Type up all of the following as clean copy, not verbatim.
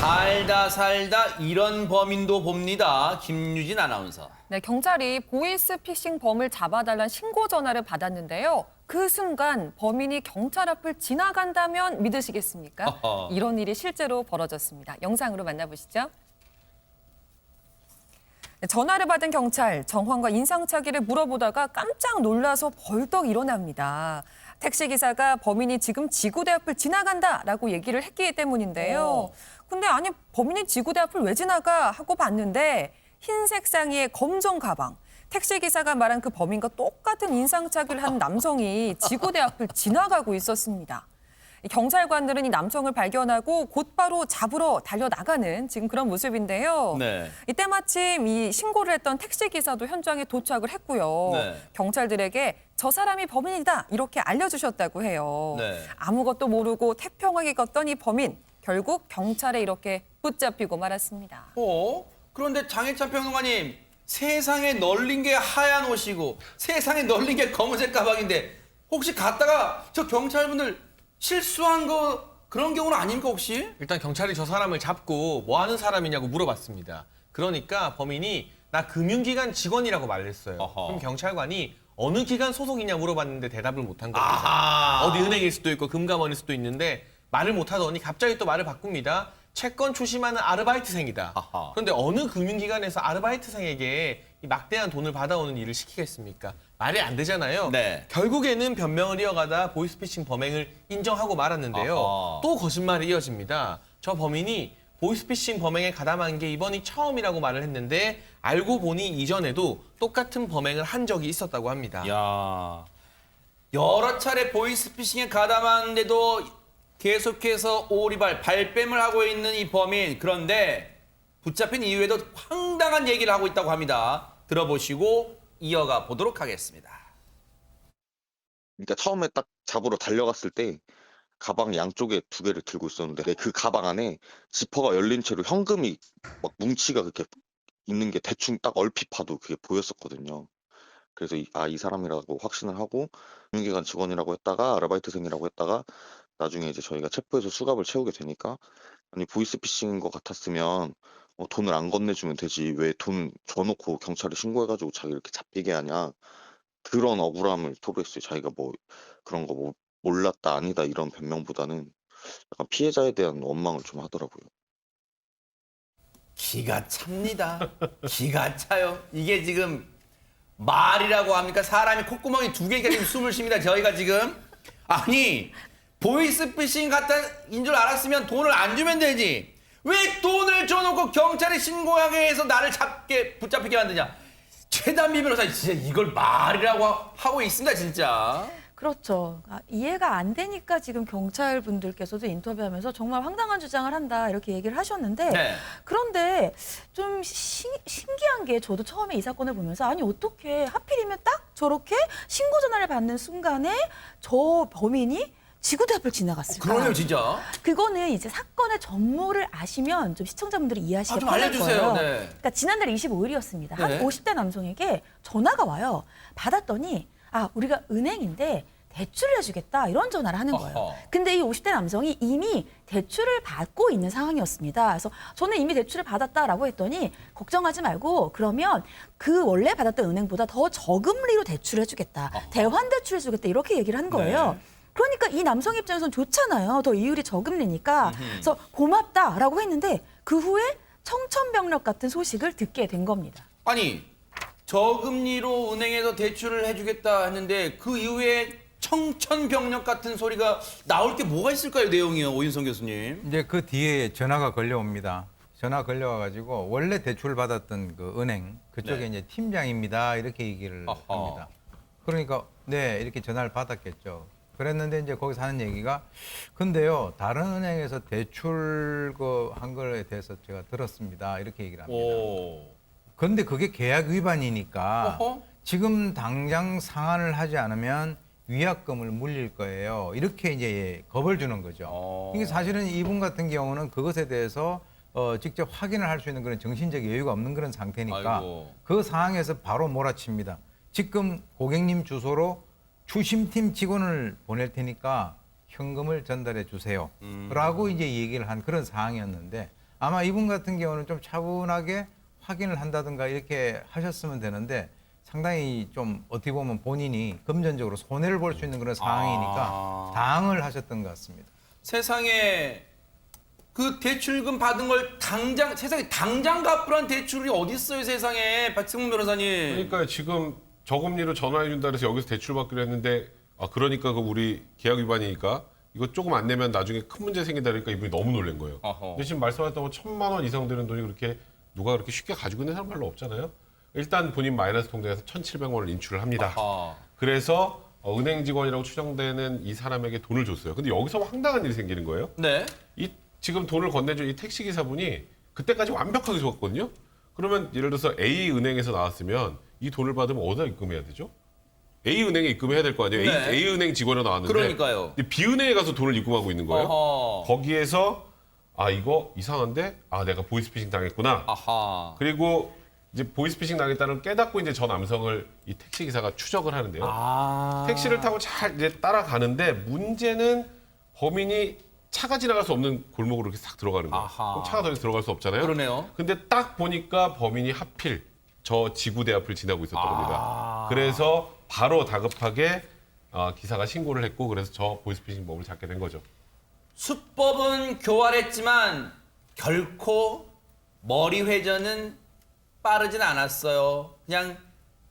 살다 살다 이런 범인도 봅니다. 김유진 아나운서. 네, 경찰이 보이스피싱 범을 잡아달라는 신고 전화를 받았는데요. 그 순간 범인이 경찰 앞을 지나간다면 믿으시겠습니까? 어허. 이런 일이 실제로 벌어졌습니다. 영상으로 만나보시죠. 네, 전화를 받은 경찰, 정황과 인상착의를 물어보다가 깜짝 놀라서 벌떡 일어납니다. 택시기사가 범인이 지금 지구대 앞을 지나간다라고 얘기를 했기 때문인데요. 근데 아니 범인이 지구대 앞을 왜 지나가 하고 봤는데 흰색 상의에 검정 가방, 택시기사가 말한 그 범인과 똑같은 인상착의를 한 남성이 지구대 앞을 지나가고 있었습니다. 경찰관들은 이 남성을 발견하고 곧바로 잡으러 달려나가는 지금 그런 모습인데요. 네. 이때 마침 이 신고를 했던 택시기사도 현장에 도착을 했고요. 네. 경찰들에게 저 사람이 범인이다 이렇게 알려주셨다고 해요. 네. 아무것도 모르고 태평하게 걷던 이 범인, 결국 경찰에 이렇게 붙잡히고 말았습니다. 그런데 장혜찬 평론가님, 세상에 널린 게 하얀 옷이고 세상에 널린 게 검은색 가방인데 혹시 갔다가 저 경찰분들 실수한 거 그런 경우는 아닙니까 혹시? 일단 경찰이 저 사람을 잡고 뭐 하는 사람이냐고 물어봤습니다. 그러니까 범인이 나 금융기관 직원이라고 말했어요. 어허. 그럼 경찰관이 어느 기관 소속이냐 물어봤는데 대답을 못한 겁니다. 아하. 어디 은행일 수도 있고 금감원일 수도 있는데 말을 못하더니 갑자기 또 말을 바꿉니다. 채권 추심하는 아르바이트생이다. 아하. 그런데 어느 금융기관에서 아르바이트생에게 이 막대한 돈을 받아오는 일을 시키겠습니까? 말이 안 되잖아요. 네. 결국에는 변명을 이어가다 보이스피싱 범행을 인정하고 말았는데요. 아하. 또 거짓말이 이어집니다. 저 범인이 보이스피싱 범행에 가담한 게 이번이 처음이라고 말을 했는데 알고 보니 이전에도 똑같은 범행을 한 적이 있었다고 합니다. 야, 여러 차례 보이스피싱에 가담하는데도 계속해서 오리발, 발뺌을 하고 있는 이 범인. 그런데 붙잡힌 이후에도 황당한 얘기를 하고 있다고 합니다. 들어보시고 이어가 보도록 하겠습니다. 그러니까 처음에 딱 잡으러 달려갔을 때 가방 양쪽에 두 개를 들고 있었는데 그 가방 안에 지퍼가 열린 채로 현금이 막 뭉치가 그렇게 있는 게 대충 딱 얼핏 봐도 그게 보였었거든요. 그래서 이 사람이라고 확신을 하고 금융기관 직원이라고 했다가 아르바이트생이라고 했다가 나중에 이제 저희가 체포해서 수갑을 채우게 되니까 아니 보이스피싱인 것 같았으면 돈을 안 건네주면 되지 왜 돈 줘놓고 경찰에 신고해가지고 자기 이렇게 잡히게 하냐 그런 억울함을 토로했어요. 자기가 뭐 그런 거 뭐 몰랐다 아니다 이런 변명보다는 약간 피해자에 대한 원망을 좀 하더라고요. 기가 찹니다. 기가 차요. 이게 지금 말이라고 합니까? 사람이 콧구멍이 두 개가 지금 숨을 쉽니다. 저희가 지금. 아니, 보이스피싱 같은 줄 알았으면 돈을 안 주면 되지. 왜 돈을 줘놓고 경찰에 신고하게 해서 나를 붙잡히게 만드냐. 최단비 변호사 진짜 이걸 말이라고 하고 있습니다, 진짜. 그렇죠. 이해가 안 되니까 지금 경찰분들께서도 인터뷰하면서 정말 황당한 주장을 한다 이렇게 얘기를 하셨는데 네. 그런데 좀 신기한 게 저도 처음에 이 사건을 보면서 아니 어떻게 하필이면 딱 저렇게 신고 전화를 받는 순간에 저 범인이 지구대 앞을 지나갔을까? 그러네요, 진짜. 그거는 이제 사건의 전모를 아시면 좀 시청자분들이 이해하시기 좀 편할 알려주세요. 거예요. 네. 그러니까 지난달 25일이었습니다. 한 네. 50대 남성에게 전화가 와요. 받았더니 우리가 은행인데 대출을 해주겠다 이런 전화를 하는 거예요. 어허. 근데 이 50대 남성이 이미 대출을 받고 있는 상황이었습니다. 그래서 저는 이미 대출을 받았다라고 했더니 걱정하지 말고 그러면 그 원래 받았던 은행보다 더 저금리로 대출을 해주겠다. 대환 대출을 해주겠다 이렇게 얘기를 한 거예요. 네. 그러니까 이 남성 입장에서는 좋잖아요. 더 이율이 저금리니까. 그래서 고맙다라고 했는데 그 후에 청천벽력 같은 소식을 듣게 된 겁니다. 아니, 저금리로 은행에서 대출을 해주겠다 했는데 그 이후에 청천벽력 같은 소리가 나올 게 뭐가 있을까요, 내용이요, 오윤성 교수님? 이제 그 뒤에 전화가 걸려옵니다. 전화 걸려와가지고 원래 대출 받았던 그 은행 그쪽에 네. 이제 팀장입니다 이렇게 얘기를 어허. 합니다. 그러니까 네 이렇게 전화를 받았겠죠. 그랬는데 이제 거기서 하는 얘기가 근데요 다른 은행에서 대출 한 거에 대해서 제가 들었습니다 이렇게 얘기를 합니다. 오. 근데 그게 계약 위반이니까 어허. 지금 당장 상환을 하지 않으면 위약금을 물릴 거예요. 이렇게 이제 겁을 주는 거죠. 이게 사실은 이분 같은 경우는 그것에 대해서 직접 확인을 할 수 있는 그런 정신적 여유가 없는 그런 상태니까 아이고. 그 상황에서 바로 몰아칩니다. 지금 고객님 주소로 추심팀 직원을 보낼 테니까 현금을 전달해 주세요. 라고 이제 얘기를 한 그런 상황이었는데 아마 이분 같은 경우는 좀 차분하게 확인을 한다든가 이렇게 하셨으면 되는데 상당히 좀 어떻게 보면 본인이 금전적으로 손해를 볼 수 있는 그런 상황이니까 당을 하셨던 것 같습니다. 세상에 그 대출금 받은 걸 세상에 당장 갚으란 대출이 어디 있어요, 세상에. 박승문 변호사님. 그러니까 지금 저금리로 전화해 준다 그래서 여기서 대출 받기로 했는데 그러니까 그 우리 계약 위반이니까 이거 조금 안 내면 나중에 큰 문제 생긴다 그러니까 이분이 너무 놀란 거예요. 어허. 근데 지금 말씀하셨던 1,000만 원 이상 되는 돈이 그렇게 누가 그렇게 쉽게 가지고 있는 사람 별로 없잖아요. 일단 본인 마이너스 통장에서 1,700만 원을 인출을 합니다. 아하. 그래서 은행 직원이라고 추정되는 이 사람에게 돈을 줬어요. 근데 여기서 황당한 일이 생기는 거예요. 네. 이 지금 돈을 건네준 이 택시 기사분이 그때까지 완벽하게 좋았거든요. 그러면 예를 들어서 A 은행에서 나왔으면 이 돈을 받으면 어디다 입금해야 되죠? A 은행에 입금해야 될 거 아니에요. 네. A 은행 직원으로 나왔는데 그러니까요. 근데 B 은행에 가서 돈을 입금하고 있는 거예요. 어허. 거기에서 이거 이상한데 내가 보이스피싱 당했구나. 아하. 그리고 이제 보이스피싱 당했다는 깨닫고 이제 저 남성을 이 택시 기사가 추적을 하는데요. 택시를 타고 잘 이제 따라가는데 문제는 범인이 차가 지나갈 수 없는 골목으로 이렇게 싹 들어가는 거예요. 아하. 그럼 차가 더 이상 들어갈 수 없잖아요. 그러네요. 근데 딱 보니까 범인이 하필 저 지구대 앞을 지나고 있었던 겁니다. 그래서 바로 다급하게 기사가 신고를 했고 그래서 저 보이스피싱법을 잡게 된 거죠. 수법은 교활했지만 결코 머리 회전은 빠르진 않았어요. 그냥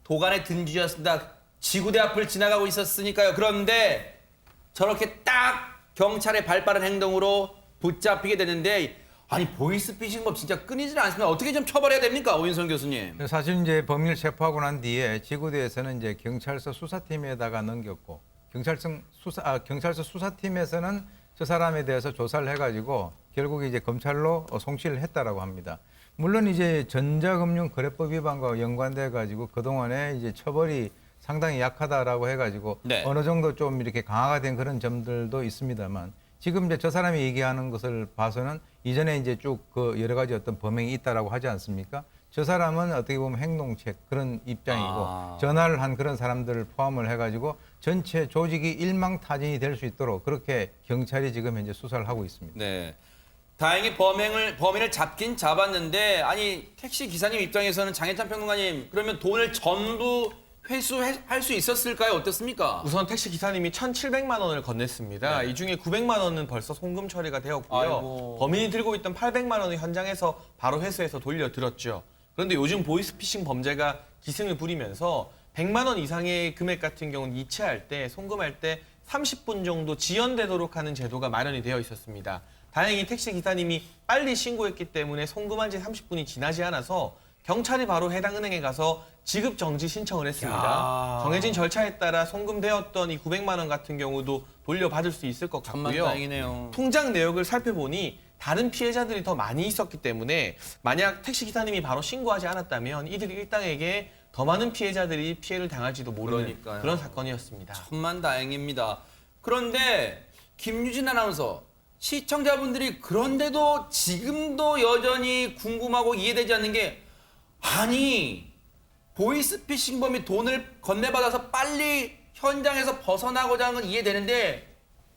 도간에 든쥐였습니다. 지구대 앞을 지나가고 있었으니까요. 그런데 저렇게 딱 경찰의 발빠른 행동으로 붙잡히게 되는데 아니 보이스피싱법 진짜 끊이질 않습니다. 어떻게 좀 처벌해야 됩니까, 오윤성 교수님? 사실 이제 범인을 체포하고 난 뒤에 지구대에서는 이제 경찰서 수사팀에다가 넘겼고 경찰서 수사팀에서는 저 사람에 대해서 조사를 해가지고 결국에 이제 검찰로 송치를 했다라고 합니다. 물론 이제 전자금융거래법 위반과 연관돼 가지고 그동안에 이제 처벌이 상당히 약하다라고 해가지고 네. 어느 정도 좀 이렇게 강화가 된 그런 점들도 있습니다만 지금 이제 저 사람이 얘기하는 것을 봐서는 이전에 이제 쭉 그 여러 가지 어떤 범행이 있다라고 하지 않습니까? 저 사람은 어떻게 보면 행동책 그런 입장이고 전화를 한 그런 사람들을 포함을 해가지고 전체 조직이 일망타진이 될 수 있도록 그렇게 경찰이 지금 현재 수사를 하고 있습니다. 네. 다행히 범인을 잡긴 잡았는데 아니 택시 기사님 입장에서는 장혜찬 평론가님 그러면 돈을 전부 회수할 수 있었을까요? 어떻습니까? 우선 택시 기사님이 1,700만 원을 건넸습니다. 이 중에 900만 원은 벌써 송금 처리가 되었고요. 아이고. 범인이 들고 있던 800만 원을 현장에서 바로 회수해서 돌려드렸죠. 그런데 요즘 보이스피싱 범죄가 기승을 부리면서 100만 원 이상의 금액 같은 경우는 이체할 때, 송금할 때 30분 정도 지연되도록 하는 제도가 마련이 되어 있었습니다. 다행히 택시 기사님이 빨리 신고했기 때문에 송금한 지 30분이 지나지 않아서 경찰이 바로 해당 은행에 가서 지급 정지 신청을 했습니다. 야. 정해진 절차에 따라 송금되었던 이 900만 원 같은 경우도 돌려받을 수 있을 것 정말 같고요. 다행이네요. 통장 내역을 살펴보니 다른 피해자들이 더 많이 있었기 때문에 만약 택시 기사님이 바로 신고하지 않았다면 이들 일당에게 더 많은 피해자들이 피해를 당할지도 모르는 그러니까요. 그런 사건이었습니다. 천만 다행입니다. 그런데 김유진 아나운서 시청자분들이 그런데도 지금도 여전히 궁금하고 이해되지 않는 게 아니 보이스피싱범이 돈을 건네받아서 빨리 현장에서 벗어나고자 하는 건 이해되는데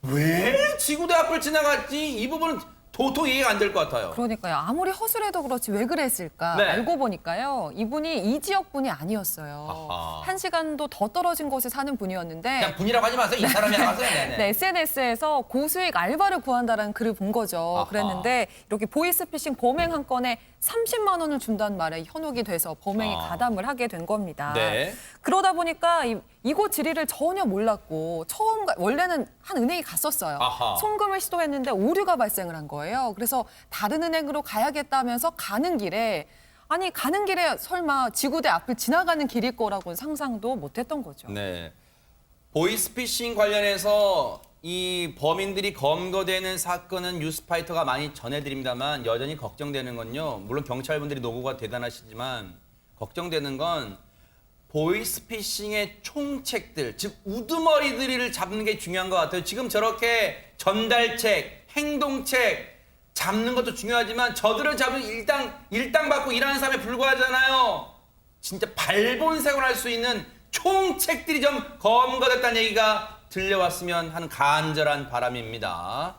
왜 지구대 앞을 지나갔지? 이 부분은 도통 이해가 안 될 것 같아요. 그러니까요. 아무리 허술해도 그렇지 왜 그랬을까? 네. 알고 보니까요. 이분이 이 지역 분이 아니었어요. 아하. 1시간도 더 떨어진 곳에 사는 분이었는데 그냥 분이라고 하지 마세요. 이 사람이라고 하세요. 네네. 네, SNS에서 고수익 알바를 구한다라는 글을 본 거죠. 아하. 그랬는데 이렇게 보이스피싱 범행 한 건에 30만 원을 준다는 말에 현혹이 돼서 범행에 가담을 하게 된 겁니다. 네. 그러다 보니까 이곳 지리를 전혀 몰랐고 원래는 한 은행에 갔었어요. 아하. 송금을 시도했는데 오류가 발생을 한 거예요. 그래서 다른 은행으로 가야겠다면서 가는 길에 설마 지구대 앞을 지나가는 길일 거라고는 상상도 못했던 거죠. 네. 보이스피싱 관련해서 이 범인들이 검거되는 사건은 뉴스파이터가 많이 전해드립니다만 여전히 걱정되는 건요. 물론 경찰분들이 노고가 대단하시지만 걱정되는 건 보이스피싱의 총책들, 즉 우두머리들을 잡는 게 중요한 것 같아요. 지금 저렇게 전달책, 행동책 잡는 것도 중요하지만 저들을 잡으면 일당 받고 일하는 사람에 불과하잖아요. 진짜 발본색을 할 수 있는 총책들이 좀 검거됐다는 얘기가 들려왔으면 하는 간절한 바람입니다.